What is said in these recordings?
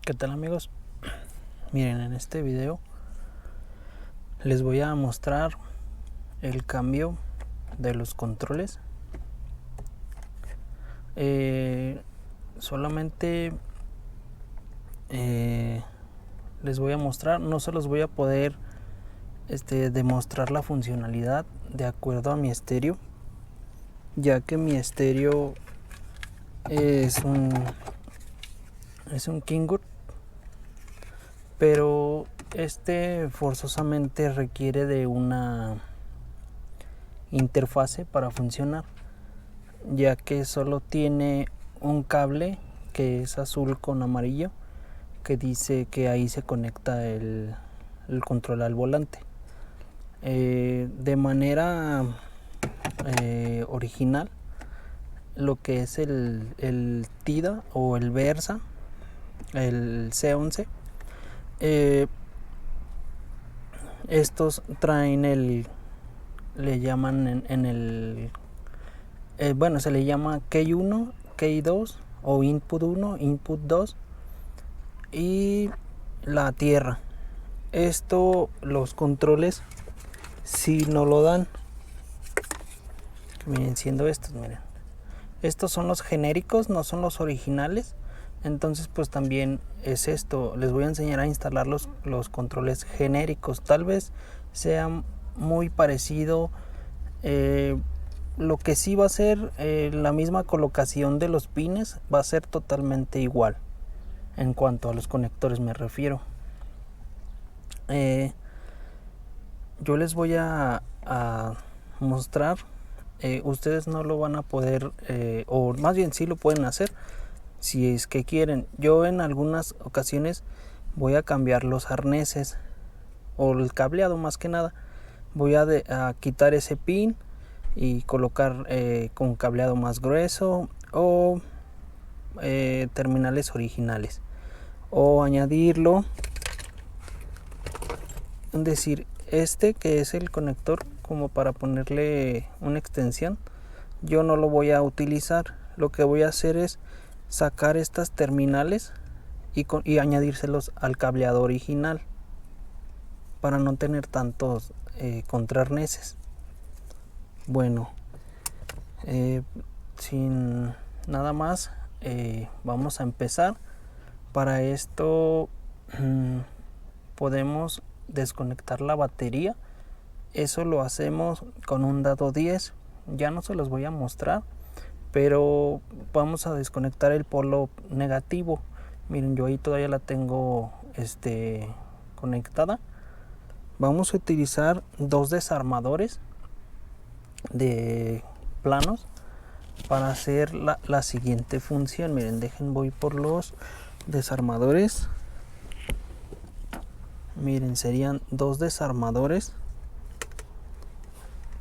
¿Qué tal, amigos? Miren, en este video les voy a mostrar el cambio de los controles. Solamente les voy a mostrar, no se los voy a poder demostrar la funcionalidad de acuerdo a mi estéreo, ya que mi estéreo es un Kingwood, pero forzosamente requiere de una interfase para funcionar, ya que solo tiene un cable que es azul con amarillo, que dice que ahí se conecta el control al volante. De manera original, lo que es el TIDA o el Versa, el C11, estos traen le llaman bueno, se le llama Key 1, Key 2 o Input 1, Input 2 y la tierra. Los controles si no lo dan. Miren, siendo estos, miren. Estos son los genéricos, no son los originales. Entonces pues también es esto. Les voy a enseñar a instalar los controles genéricos. Tal vez sea muy parecido. Lo que sí va a ser la misma colocación de los pines, va a ser totalmente igual. En cuanto a los conectores me refiero. Yo les voy a mostrar. Ustedes no lo van a poder, o más bien sí lo pueden hacer si es que quieren. Yo en algunas ocasiones voy a cambiar los arneses o el cableado, más que nada. Voy a quitar ese pin y colocar con cableado más grueso o terminales originales, o añadirlo, es decir, que es el conector como para ponerle una extensión. Yo no lo voy a utilizar. Lo que voy a hacer es sacar estas terminales y añadírselos al cableado original para no tener tantos contrarneses. Bueno, sin nada más, vamos a empezar. Para esto podemos desconectar la batería. Eso lo hacemos con un dado 10. Ya no se los voy a mostrar, pero vamos a desconectar el polo negativo. Miren, yo ahí todavía la tengo conectada. Vamos a utilizar dos desarmadores de planos para hacer la siguiente función. Miren, voy por los desarmadores. Miren, serían dos desarmadores.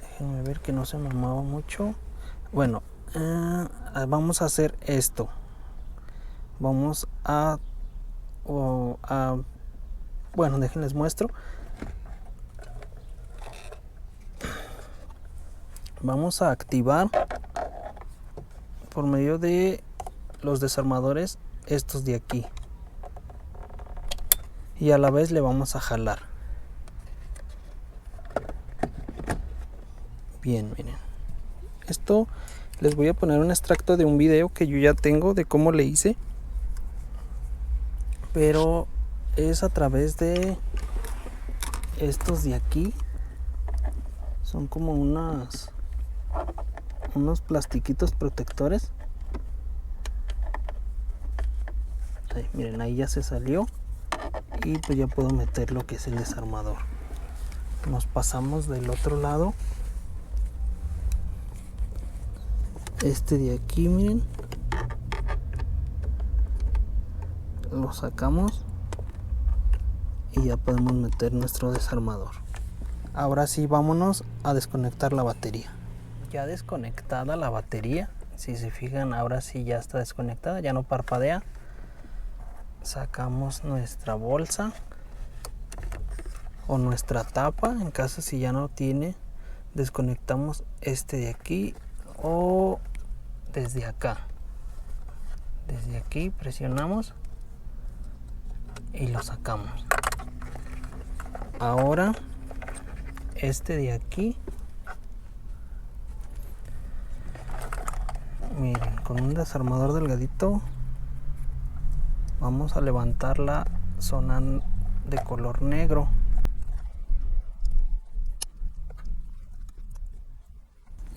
Déjenme ver que no se me mueva mucho. Bueno, vamos a hacer esto. Vamos bueno, déjenles muestro. Vamos a activar por medio de los desarmadores estos de aquí, y a la vez le vamos a jalar. Bien, miren, esto les voy a poner un extracto de un video que yo ya tengo de cómo le hice, pero es a través de estos de aquí. Son como unos plastiquitos protectores. Ahí, miren, ahí ya se salió y pues ya puedo meter lo que es el desarmador. Nos pasamos del otro lado. De aquí, miren, lo sacamos y ya podemos meter nuestro desarmador. Ahora sí, vámonos a desconectar la batería. Ya desconectada la batería, si se fijan, ahora sí ya está desconectada, ya no parpadea. Sacamos nuestra bolsa o nuestra tapa, en caso si ya no tiene. Desconectamos de aquí o desde acá. Desde aquí presionamos y lo sacamos. Ahora este de aquí, miren, con un desarmador delgadito vamos a levantar la zona de color negro.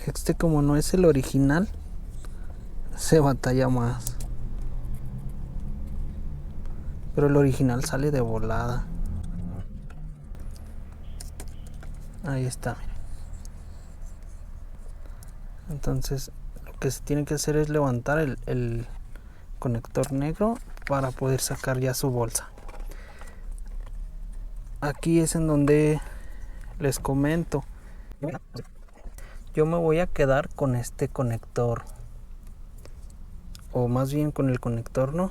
Este, como no es el original, se batalla más, pero el original sale de volada. Ahí está, miren. Entonces lo que se tiene que hacer es levantar el conector negro para poder sacar ya su bolsa. Aquí es en donde les comento, yo me voy a quedar con este conector, o más bien con el conector, no,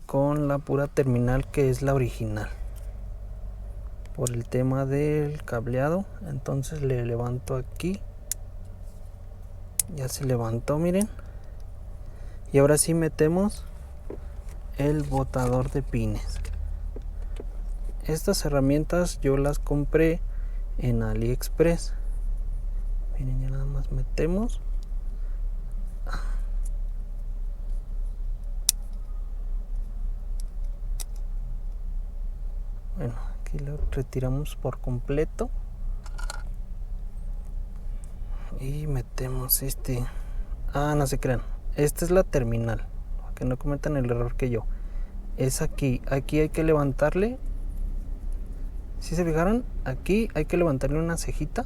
con la pura terminal que es la original, por el tema del cableado. Entonces le levanto aquí, ya se levantó, miren, y ahora sí metemos el botador de pines. Estas herramientas yo las compré en AliExpress. Miren, ya nada más metemos. Bueno, aquí lo retiramos por completo y metemos este. No se crean, esta es la terminal, para que no cometan el error que yo. Es aquí hay que levantarle. Si se fijaron, aquí hay que levantarle una cejita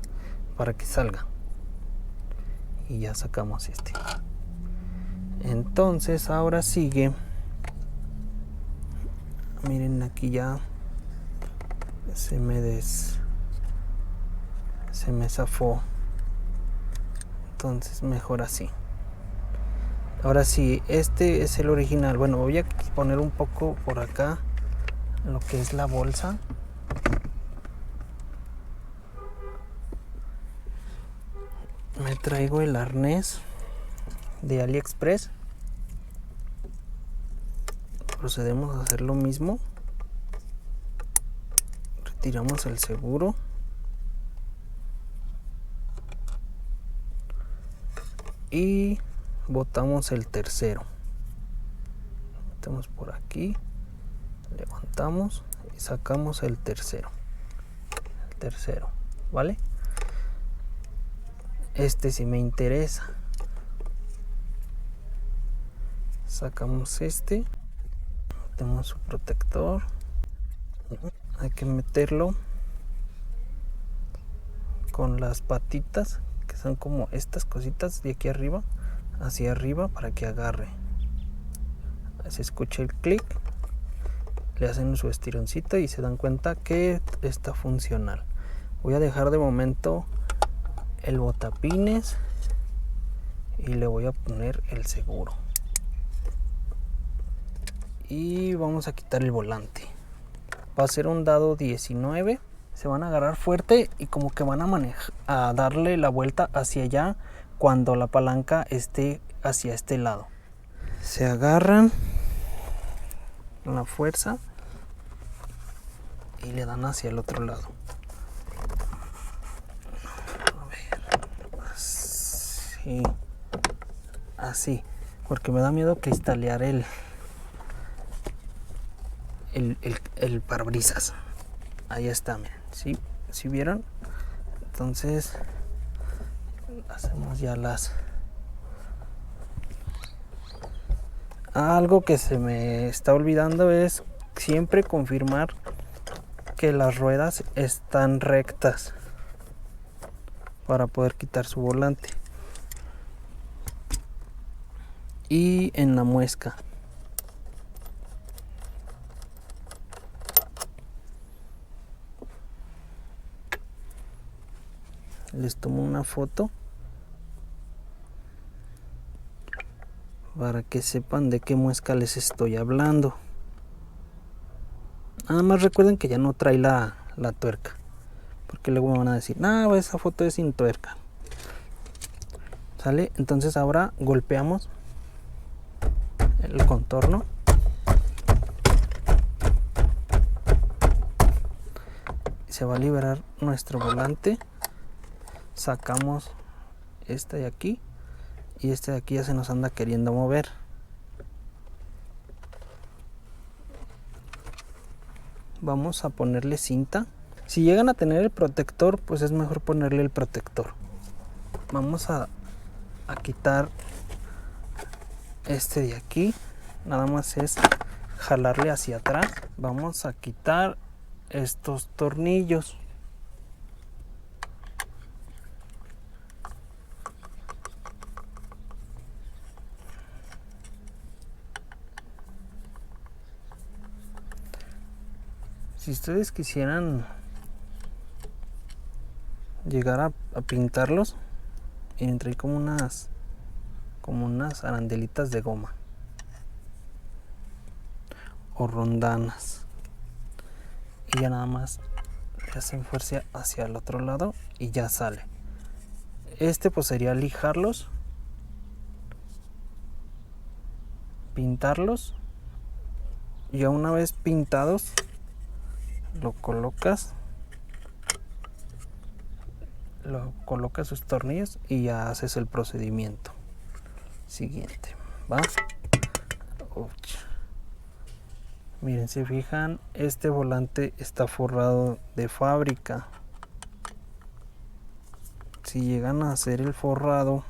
para que salga. Y ya sacamos este. Entonces ahora sigue. Miren, aquí ya se me zafó. Entonces mejor así. Ahora sí, este es el original. Bueno, voy a poner un poco por acá lo que es la bolsa. Me traigo el arnés de AliExpress. Procedemos a hacer lo mismo. Retiramos el seguro. Y botamos el tercero. Metemos por aquí. Levantamos y sacamos el tercero. El tercero, ¿vale? Este sí me interesa. Sacamos este. Metemos su protector. Hay que meterlo con las patitas, que son como estas cositas de aquí arriba, hacia arriba, para que agarre. Se escucha el clic, le hacen su estironcito y se dan cuenta que está funcional. Voy a dejar de momento el botapines y le voy a poner el seguro. Y vamos a quitar el volante. Va a ser un dado 19. Se van a agarrar fuerte y como que van a darle la vuelta hacia allá cuando la palanca esté hacia este lado. Se agarran con la fuerza y le dan hacia el otro lado. A ver, así, así, porque me da miedo cristalear el parabrisas. Ahí está, miren. ¿Sí vieron? Entonces hacemos ya las. Algo que se me está olvidando es siempre confirmar que las ruedas están rectas para poder quitar su volante. Y en la muesca. Les tomo una foto para que sepan de qué muesca les estoy hablando. Nada más recuerden que ya no trae la tuerca, porque luego me van a decir, no, esa foto es sin tuerca. ¿Sale? Entonces ahora golpeamos el contorno se va a liberar nuestro volante. Sacamos este de aquí y este de aquí ya se nos anda queriendo mover. Vamos a ponerle cinta. Si llegan a tener el protector, pues es mejor ponerle el protector. Vamos a quitar este de aquí. Nada más es jalarle hacia atrás. Vamos a quitar estos tornillos. Si ustedes quisieran llegar a pintarlos, entre como unas arandelitas de goma o rondanas, y ya nada más le hacen fuerza hacia el otro lado y ya sale. Este pues sería lijarlos, pintarlos, y ya una vez pintados lo colocas sus tornillos y ya haces el procedimiento siguiente. ¿Va? Miren, si fijan, este volante está forrado de fábrica. Si llegan a hacer el forrado,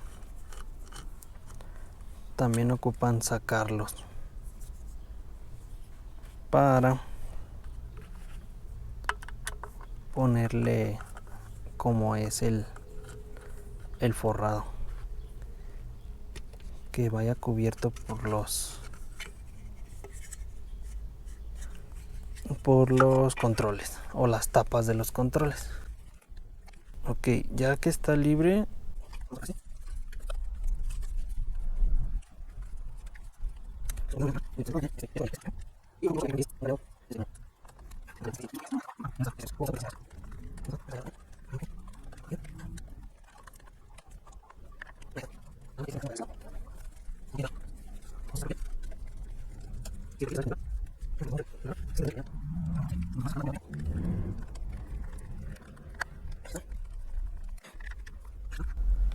también ocupan sacarlos para ponerle como es el forrado, que vaya cubierto por los controles o las tapas de los controles. Ok, ya que está libre,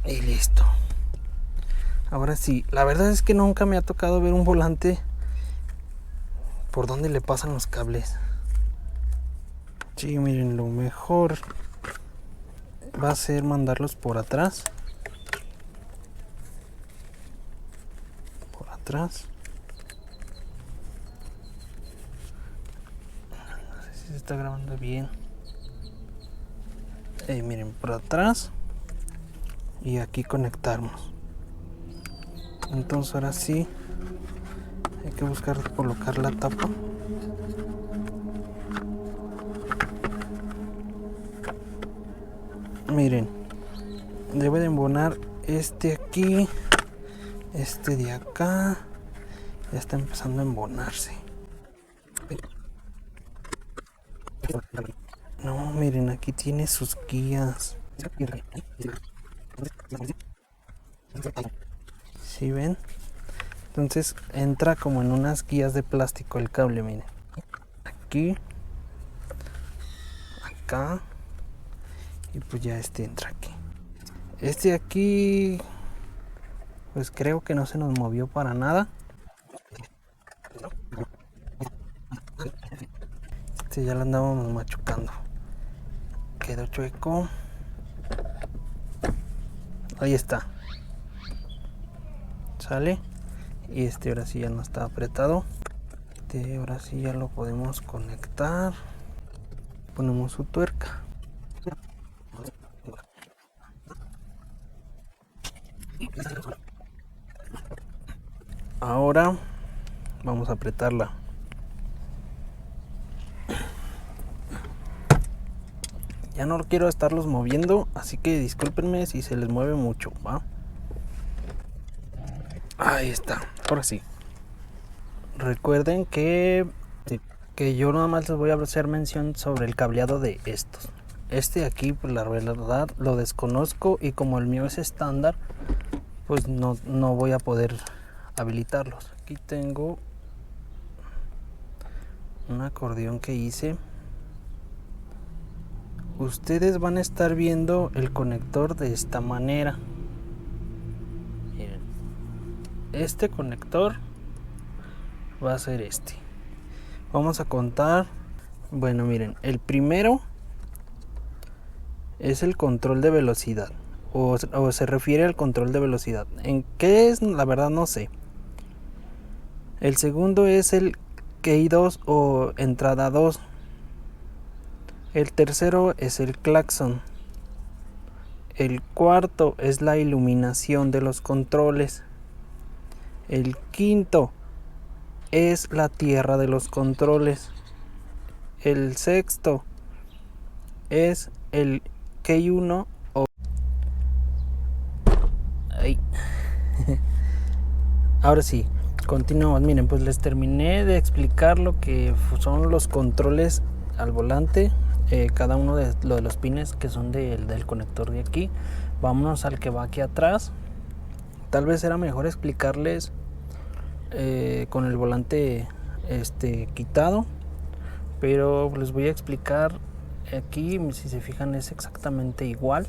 y listo. Ahora sí, la verdad es que nunca me ha tocado ver un volante por donde le pasan los cables. Sí, miren, lo mejor va a ser mandarlos por atrás. Por atrás. No sé si se está grabando bien. Miren, por atrás. Y aquí conectarnos. Entonces ahora sí hay que buscar colocar la tapa. Miren, debe de embonar este aquí, este de acá. Ya está empezando a embonarse. No, miren, aquí tiene sus guías. ¿Sí ven? Entonces entra como en unas guías de plástico el cable, miren. Aquí, acá, y pues ya este entra aquí. Este aquí, pues creo que no se nos movió para nada. Este ya lo andábamos machucando. Quedó chueco. Ahí está. Sale. Y este ahora sí ya no está apretado. Este ahora sí ya lo podemos conectar. Ponemos su tuerca. Ahora vamos a apretarla. Ya no quiero estarlos moviendo, así que discúlpenme si se les mueve mucho, ¿va? Ahí está, ahora sí. Recuerden que yo nada más les voy a hacer mención sobre el cableado de estos. Este aquí, pues la verdad lo desconozco, y como el mío es estándar, pues no voy a poder habilitarlos. Aquí tengo un acordeón que hice ustedes van a estar viendo el conector de esta manera. Miren, este conector va a ser este. Vamos a contar. Bueno, miren, el primero es el control de velocidad, o se refiere al control de velocidad. ¿En qué es? La verdad no sé. El segundo es el Key 2 o entrada 2. El tercero es el claxon. El cuarto es la iluminación de los controles. El quinto es la tierra de los controles. El sexto es el Key 1 o... Ahí. Ahora sí, continuamos. Miren, pues les terminé de explicar lo que son los controles al volante. Cada uno de los pines que son del conector de aquí. Vámonos al que va aquí atrás. Tal vez era mejor explicarles con el volante quitado, pero les voy a explicar aquí. Si se fijan, es exactamente igual.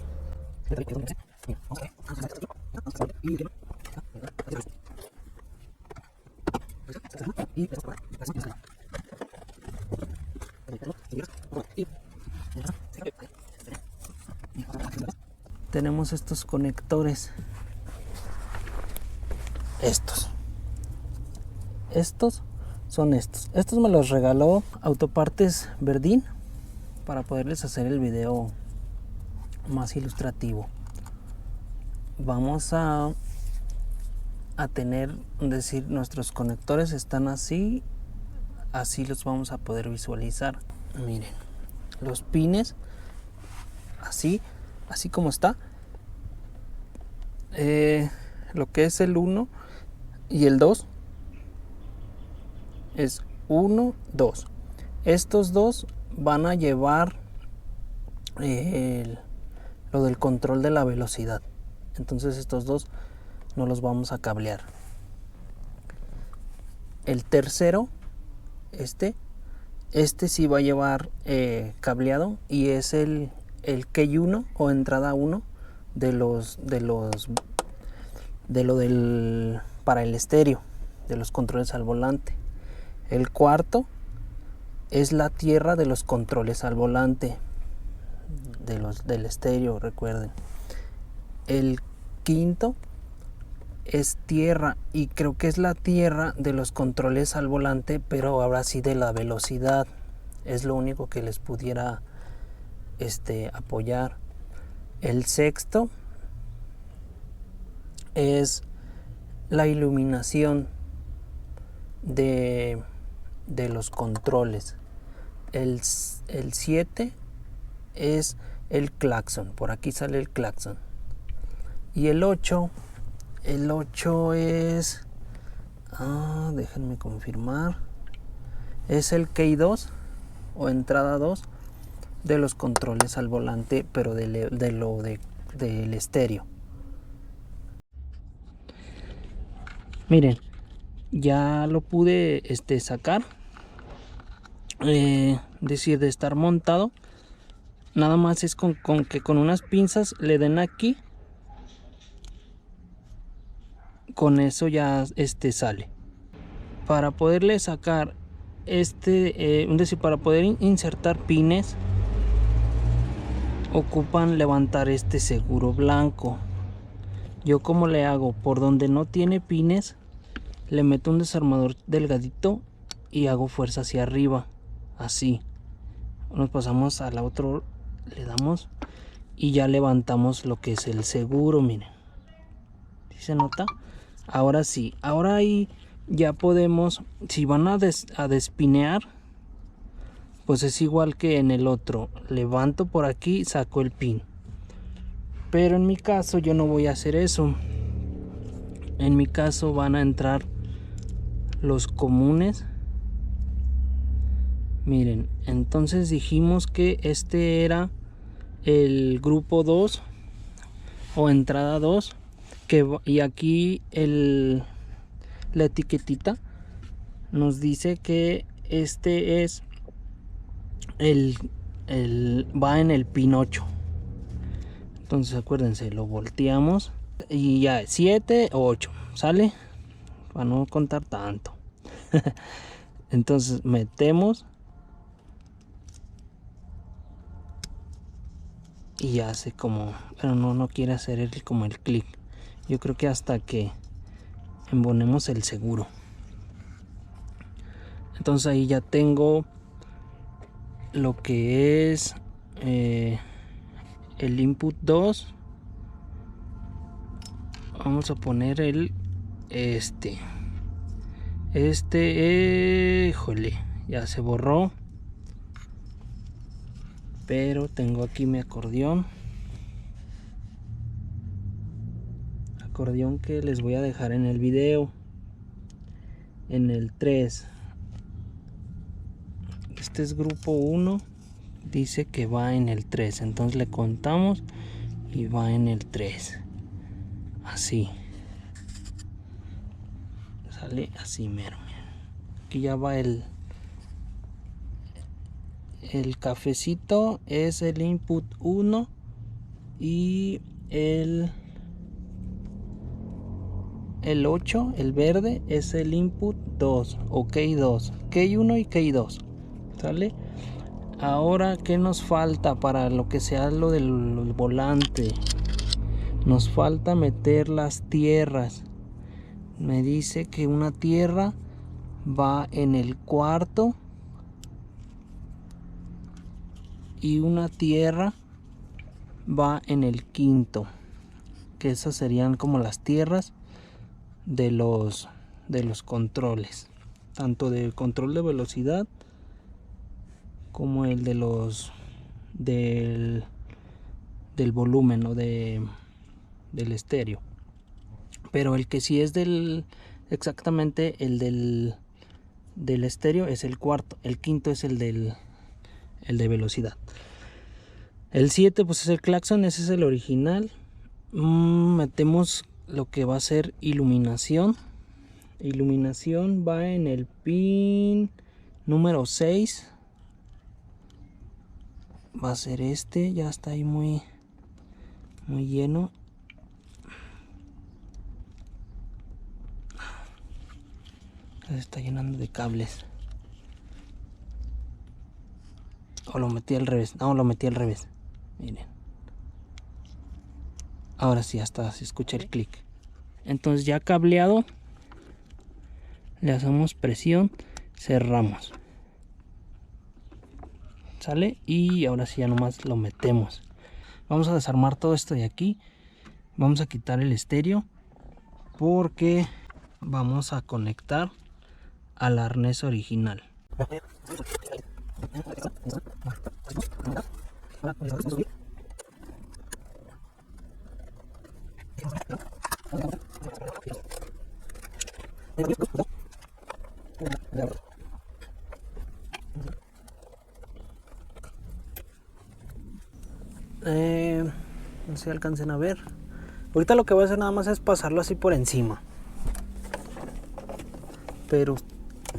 Tenemos estos conectores, estos son estos me los regaló Autopartes Verdín para poderles hacer el video más ilustrativo. Vamos a tener, decir, nuestros conectores están así los vamos a poder visualizar. Miren, los pines así como está. Lo que es el 1 y el 2 es 1, 2. Estos dos van a llevar lo del control de la velocidad. Entonces estos dos no los vamos a cablear. El tercero, este sí va a llevar cableado, y es el Key 1 o entrada 1 para el estéreo, de los controles al volante. El cuarto es la tierra de los controles al volante, del estéreo, recuerden. El quinto es tierra, y creo que es la tierra de los controles al volante, pero ahora sí de la velocidad. Es lo único que les pudiera apoyar. El sexto es la iluminación de los controles. El 7 es el claxon, por aquí sale el claxon. Y el 8 es, déjenme confirmar, es el Key 2 o entrada 2 de los controles al volante, pero del estéreo. Miren, ya lo pude sacar, decir, de estar montado. Nada más es con que con unas pinzas le den aquí, con eso ya sale. Para poderle sacar decir, para poder insertar pines, ocupan levantar este seguro blanco. Yo, como le hago, por donde no tiene pines, le meto un desarmador delgadito y hago fuerza hacia arriba, así. Nos pasamos al otro, le damos y ya levantamos lo que es el seguro. Miren, ¿sí se nota? Ahora sí, ahora ahí ya podemos, si van a despinear, pues es igual que en el otro. Levanto por aquí, saco el pin. Pero en mi caso yo no voy a hacer eso. En mi caso van a entrar los comunes. Miren, entonces dijimos que este era el grupo 2 o entrada 2, y aquí la etiquetita nos dice que este es el va en el pin 8. Entonces acuérdense, lo volteamos y ya 7 o 8, ¿sale? Para no contar tanto. Entonces metemos y ya hace como, pero no quiere hacer como el clic. Yo creo que hasta que embonemos el seguro. Entonces ahí ya tengo lo que es el input 2. Vamos a poner híjole, ya se borró, pero tengo aquí mi acordeón que les voy a dejar en el video, en el 3. Este es grupo 1, dice que va en el 3, entonces le contamos y va en el 3, así sale, así mero. Aquí ya va el cafecito, es el input 1 y el 8, el verde, es el input 2 o key 2, key 1 y key 2, ¿sale? Ahora, ¿qué nos falta para lo que sea lo del volante? Nos falta meter las tierras. Me dice que una tierra va en el cuarto y una tierra va en el quinto, que esas serían como las tierras de los controles, tanto del control de velocidad como el de del volumen o del estéreo. Pero el que sí es exactamente el del estéreo es el cuarto, el quinto es el de velocidad. El 7 pues es el claxon, ese es el original. Metemos lo que va a ser iluminación. Iluminación va en el pin número 6. Va a ser ya está ahí muy lleno. Se está llenando de cables. O lo metí al revés. No, lo metí al revés. Miren. Ahora sí, hasta se escucha el clic. Entonces ya cableado, le hacemos presión, cerramos. ¿Sale? Y ahora sí ya nomás lo metemos. Vamos a desarmar todo esto de aquí. Vamos a quitar el estéreo porque vamos a conectar al arnés original. No sé si alcancen a ver. Ahorita lo que voy a hacer nada más es pasarlo así por encima. Pero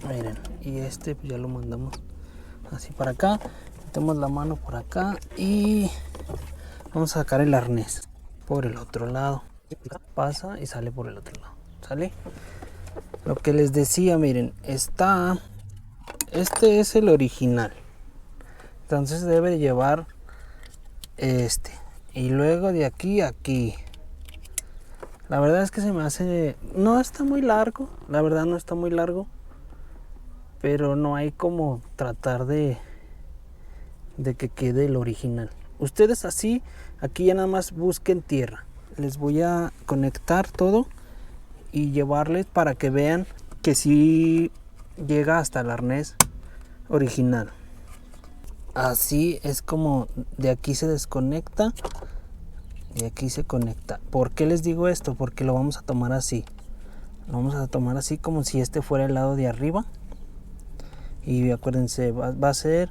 miren, y pues ya lo mandamos así para acá. Metemos la mano por acá y vamos a sacar el arnés por el otro lado. Pasa y sale por el otro lado. ¿Sale? Lo que les decía, miren, este es el original. Entonces debe llevar y luego de aquí a aquí. La verdad es que se me hace, no está muy largo, la verdad no está muy largo, pero no hay como tratar de que quede el original. Ustedes así, aquí ya nada más busquen tierra. Les voy a conectar todo y llevarles para que vean que sí llega hasta el arnés original. Así es como de aquí se desconecta y aquí se conecta. ¿Por qué les digo esto? Porque lo vamos a tomar así. Lo vamos a tomar así como si este fuera el lado de arriba. Y acuérdense, va a ser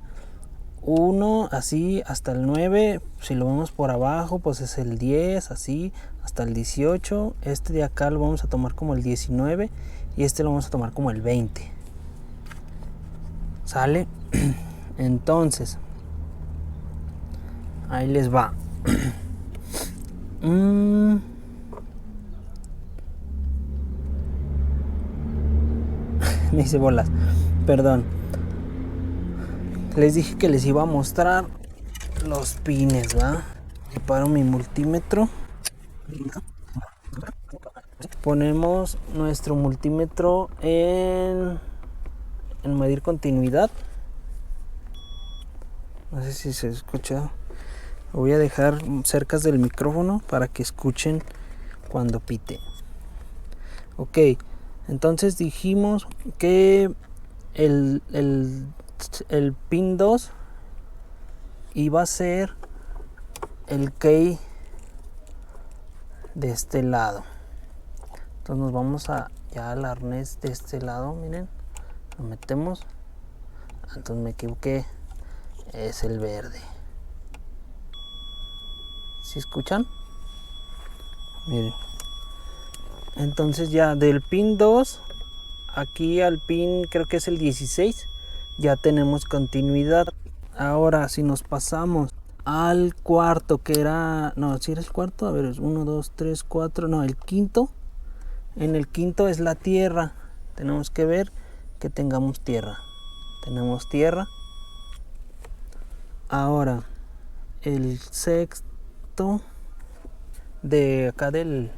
1 así hasta el 9. Si lo vemos por abajo, pues es el 10, así hasta el 18. Este de acá lo vamos a tomar como el 19 y este lo vamos a tomar como el 20. ¿Sale? Entonces Ahí les va. Me hice bolas. Perdón. Les dije que les iba a mostrar los pines, ¿va? Preparo mi multímetro. Ponemos nuestro multímetro en medir continuidad. No sé si se escucha. Lo voy a dejar cerca del micrófono para que escuchen cuando pite. Ok, entonces dijimos que el pin 2 iba a ser el key de este lado. Entonces nos vamos ya al arnés de este lado, miren, lo metemos. Entonces me equivoqué, es el verde. ¿Sí escuchan? Miren. Entonces ya del pin 2 aquí al pin, creo que es el 16, ya tenemos continuidad. Ahora si nos pasamos al cuarto, que era, no, si era el cuarto, a ver, es 1, 2, 3, 4, no, el quinto. En el quinto es la tierra. Tenemos que ver que tengamos tierra. Tenemos tierra. Ahora el sexto de acá del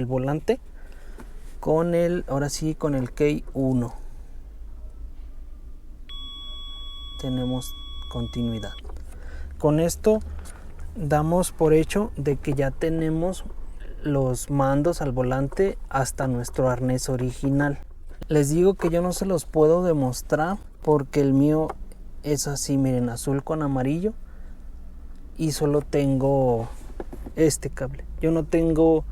volante con ahora sí con el key 1 tenemos continuidad. Con esto damos por hecho de que ya tenemos los mandos al volante hasta nuestro arnés original. Les digo que yo no se los puedo demostrar porque el mío es así, miren, azul con amarillo, y solo tengo este cable. Yo no tengo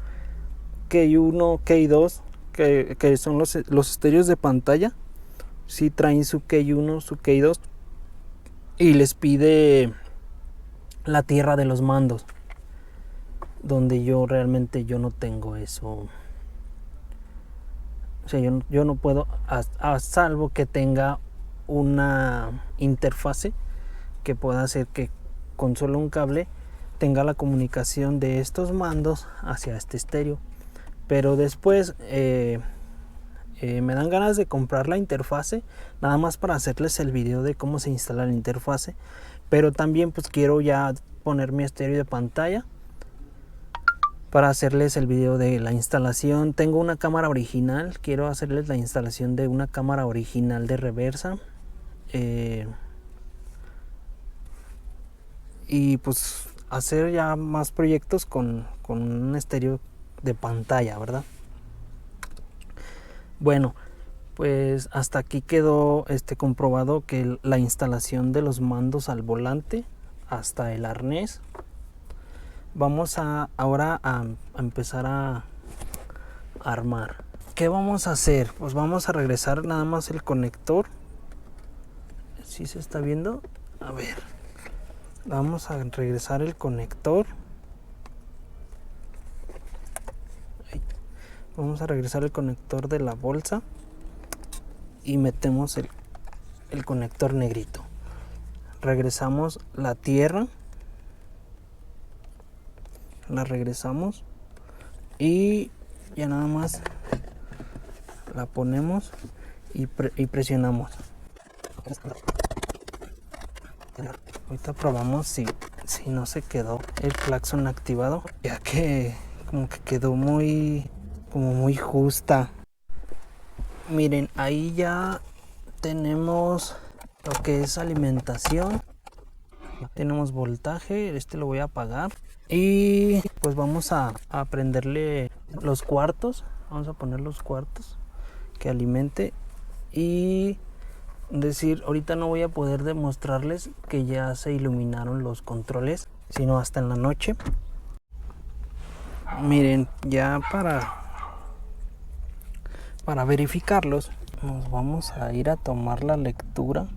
Key 1, Key 2, que son los estéreos de pantalla. Sí traen su Key 1, su Key 2, y les pide la tierra de los mandos, donde yo realmente no tengo eso. O sea, yo no puedo, a salvo que tenga una interfase que pueda hacer que con solo un cable tenga la comunicación de estos mandos hacia este estéreo. Pero después me dan ganas de comprar la interfase, nada más para hacerles el video de cómo se instala la interfase. Pero también pues quiero ya poner mi estéreo de pantalla para hacerles el video de la instalación. Tengo una cámara original, quiero hacerles la instalación de una cámara original de reversa. Y pues hacer ya más proyectos con un estéreo de pantalla, ¿verdad? Bueno, pues hasta aquí quedó comprobado que la instalación de los mandos al volante hasta el arnés. Vamos ahora a empezar a armar. ¿Qué vamos a hacer? Pues vamos a regresar nada más el conector. ¿Sí se está viendo? A ver. Vamos a regresar el conector. Vamos a regresar el conector de la bolsa y metemos el conector negrito. Regresamos la tierra. La regresamos y ya nada más la ponemos y presionamos. Ahorita probamos si no se quedó el claxon activado, ya que como que quedó muy justa. Miren, ahí ya tenemos lo que es alimentación, tenemos voltaje. Lo voy a apagar y pues vamos a prenderle los cuartos. Vamos a poner los cuartos que alimente, y decir, ahorita no voy a poder demostrarles que ya se iluminaron los controles, sino hasta en la noche. Miren, ya para verificarlos, nos vamos a ir a tomar la lectura,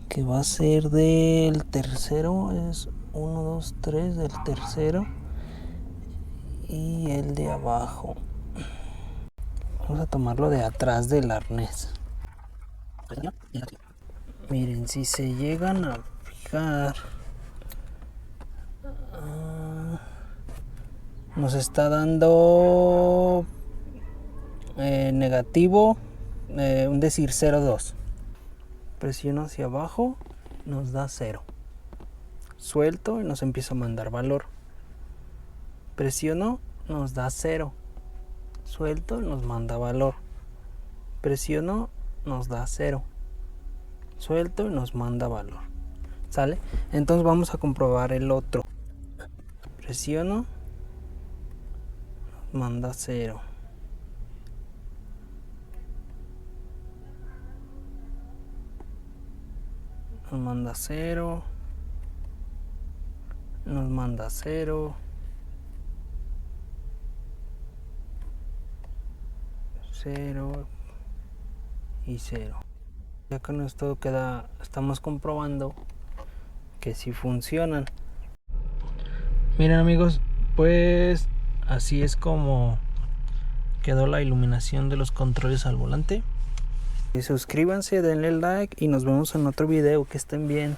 que va a ser del tercero. Es 1, 2, 3 del tercero y el de abajo. Vamos a tomarlo de atrás del arnés. Miren, si se llegan a fijar, nos está dando negativo, un decir 0,2. Presiono hacia abajo, nos da 0. Suelto y nos empieza a mandar valor. Presiono, nos da 0. Suelto y nos manda valor. Presiono, nos da 0. Suelto y nos manda valor. ¿Sale? Entonces vamos a comprobar el otro. Presiono, nos manda 0. Nos manda 0. Nos manda 0. 0 y 0. Ya con esto estamos comprobando que sí funcionan. Miren amigos, pues así es como quedó la iluminación de los controles al volante. Y suscríbanse, denle like y nos vemos en otro video. Que estén bien.